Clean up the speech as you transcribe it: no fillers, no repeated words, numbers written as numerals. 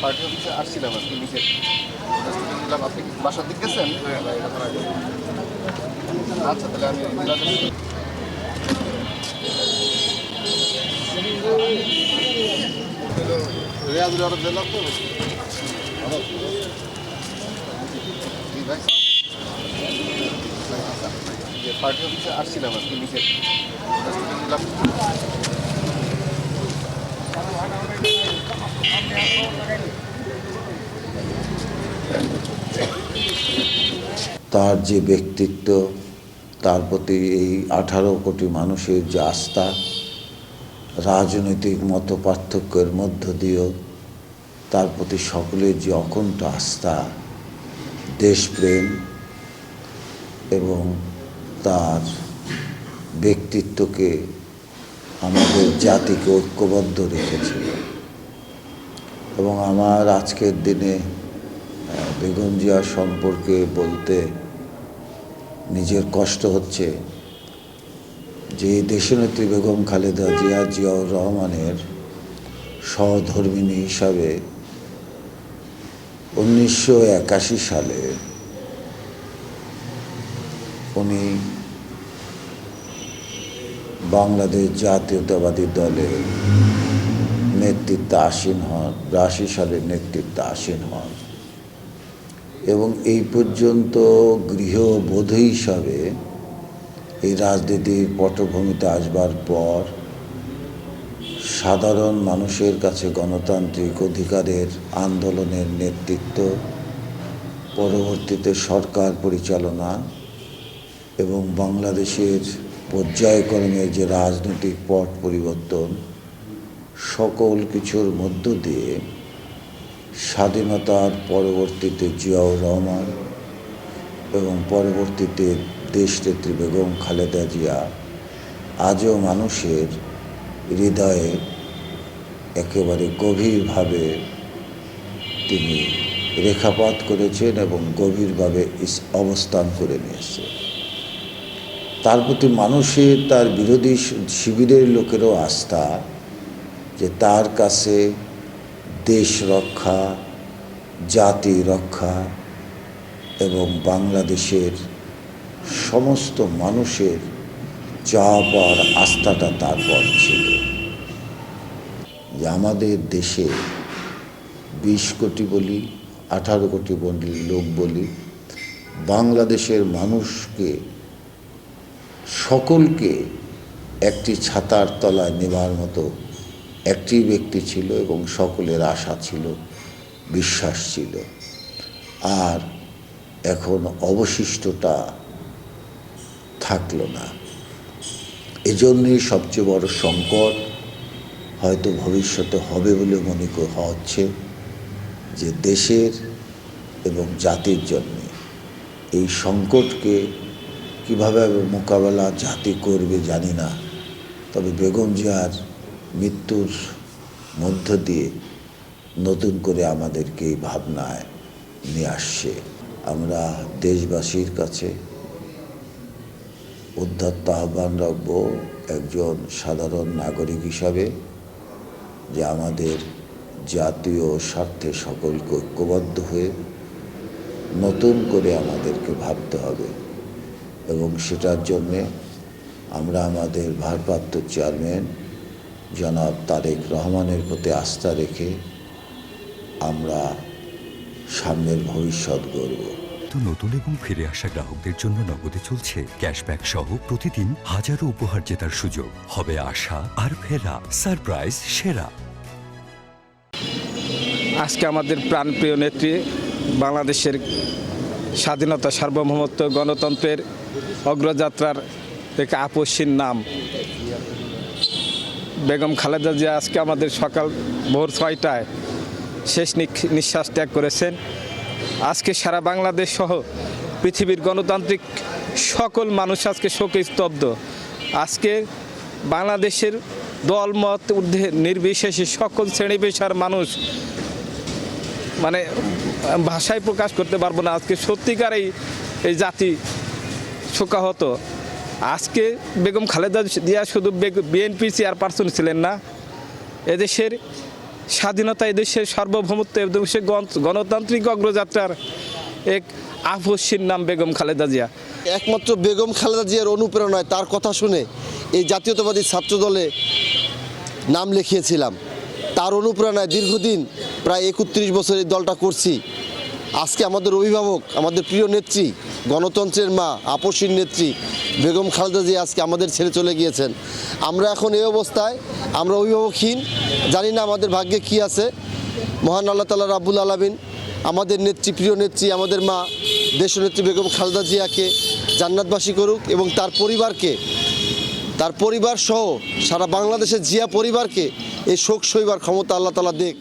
Party অফিসে আসছিলাম আর কি, নিজের আপনি কি বাসার দিক গেছেন? আচ্ছা, তাহলে আমি রেয়াজুল অর্ডার দিলাম তো পার্টি অফিসে আসছিলাম আর কি, নিজের তার যে ব্যক্তিত্ব, তার প্রতি এই 18 কোটি মানুষের যে আস্থা, রাজনৈতিক মত পার্থক্যের মধ্য দিয়েও তার প্রতি সকলের যে অকুণ্ঠ আস্থা, দেশপ্রেম এবং তার ব্যক্তিত্বকে আমাদের জাতিকে ঐক্যবদ্ধ রেখেছিল। এবং আমার আজকের দিনে বেগম জিয়া সম্পর্কে বলতে নিজের কষ্ট হচ্ছে যে দেশনেত্রী বেগম খালেদা জিয়া, জিয়াউর রহমানের সহধর্মিণী হিসাবে 1981 সালে উনি বাংলাদেশ জাতীয়তাবাদী দলের নেতৃত্বে আসীন হন, 82 সালের নেতৃত্বে আসীন হন এবং এই পর্যন্ত গৃহবধূ হিসাবে এই রাজনীতির পটভূমিতে আসবার পর সাধারণ মানুষের কাছে গণতান্ত্রিক অধিকারের আন্দোলনের নেতৃত্ব, পরবর্তীতে সরকার পরিচালনা এবং বাংলাদেশের পর্যায়ক্রমে যে রাজনৈতিক পট পরিবর্তন, সকল কিছুর মধ্য দিয়ে স্বাধীনতার পরবর্তীতে জিয়াউর রহমান এবং পরবর্তীতে দেশনেত্রী বেগম খালেদা জিয়া আজও মানুষের হৃদয়ে একেবারে গভীরভাবে তিনি রেখাপাত করেছেন এবং গভীরভাবে অবস্থান করে নিয়েছে। তার প্রতি মানুষের, তার বিরোধী শিবিরের লোকেরও আস্থা যে তার কাছে দেশ রক্ষা, জাতি রক্ষা এবং বাংলাদেশের সমস্ত মানুষের চাওয়া পাওয়ার আস্থাটা তারপর ছিল। যে আমাদের দেশে 20 কোটি বলি, 18 কোটি বলি লোক বলি, বাংলাদেশের মানুষকে সকলকে একটি ছাতার তলায় নেবার মতো একটি ব্যক্তি ছিল এবং সকলের আশা ছিল, বিশ্বাস ছিল। আর এখন অবশিষ্টটা থাকলো না। এজন্যই সবচেয়ে বড় সংকট হয়তো ভবিষ্যতে হবে বলে মনে হচ্ছে যে দেশের এবং জাতির জন্য এই সংকটকে কীভাবে মোকাবেলা জাতি করবে জানি না, তবে বেগম জিয়ার মৃত্যুর মধ্য দিয়ে নতুন করে আমাদেরকে এই ভাবনায় নিয়ে আসছে। আমরা দেশবাসীর কাছে উদ্ধত্ত আহ্বান রাখব একজন সাধারণ নাগরিক হিসাবে যে আমাদের জাতীয় স্বার্থে সকলকে ঐক্যবদ্ধ হয়ে নতুন করে আমাদেরকে ভাবতে হবে এবং সেটার জন্যে আমরা আমাদের ভারপ্রাপ্ত চেয়ারম্যান জনাব তারেক রহমানের প্রতি আস্থা রেখে আমরা সামনের ভবিষ্যৎ গড়ব। নতুন এবং ফিরে আসা গ্রাহকদের জন্য নগদে চলছে ক্যাশব্যাক সহ প্রতিদিন হাজারো উপহার জেতার সুযোগ। হবে আশা আর ফেরা, সারপ্রাইজ সেরা। আজকে আমাদের প্রাণপ্রিয় নেত্রী, বাংলাদেশের স্বাধীনতা, সার্বভৌমত্ব, গণতন্ত্রের অগ্রযাত্রার এক আপসীর নাম বেগম খালেদা জিয়া আজকে আমাদের সকাল ভোর 6টায় শেষ নিঃশ্বাস ত্যাগ করেছেন। আজকে সারা বাংলাদেশ সহ পৃথিবীর গণতান্ত্রিক সকল মানুষ আজকে শোকে স্তব্ধ। আজকে বাংলাদেশের দলমত ঊর্ধ্বে নির্বিশেষে সকল শ্রেণী পেশার মানুষ মানে ভাষায় প্রকাশ করতে পারবো না। আজকে সত্যিকারেই এই জাতি শোকাহত। আজকে বেগম খালেদা জিয়া শুধু বিএনপির চেয়ারপারসন ছিলেন না, এদেশের স্বাধীনতা, এদেশের সার্বভৌমত্ব, এদেশের গণতান্ত্রিক অগ্রযাত্রার এক আপসীর নাম বেগম খালেদা জিয়া। একমাত্র বেগম খালেদা জিয়ার অনুপ্রেরণায়, তার কথা শুনে এই জাতীয়তাবাদী ছাত্র দলে নাম লিখিয়েছিলাম। তার অনুপ্রেরণায় দীর্ঘদিন প্রায় 31 বছর এই দলটা করছি। আজকে আমাদের অভিভাবক, আমাদের প্রিয় নেত্রী, গণতন্ত্রের মা, আপসীর নেত্রী বেগম খালেদা জিয়া আজকে আমাদের ছেড়ে চলে গিয়েছেন। আমরা এখন এই অবস্থায়, আমরা অভিভাবকহীন, জানি না আমাদের ভাগ্যে কি আছে। মহান আল্লাহ তাআলা রাব্বুল আলামিন আমাদের নেত্রী, প্রিয় নেত্রী, আমাদের মা দেশনেত্রী বেগম খালেদা জিয়াকে জান্নাতবাসী করুক এবং তার পরিবারকে, তার পরিবার সহ সারা বাংলাদেশের জিয়া পরিবারকে এই শোক সইবার ক্ষমতা আল্লাহ তাআলা দেখ।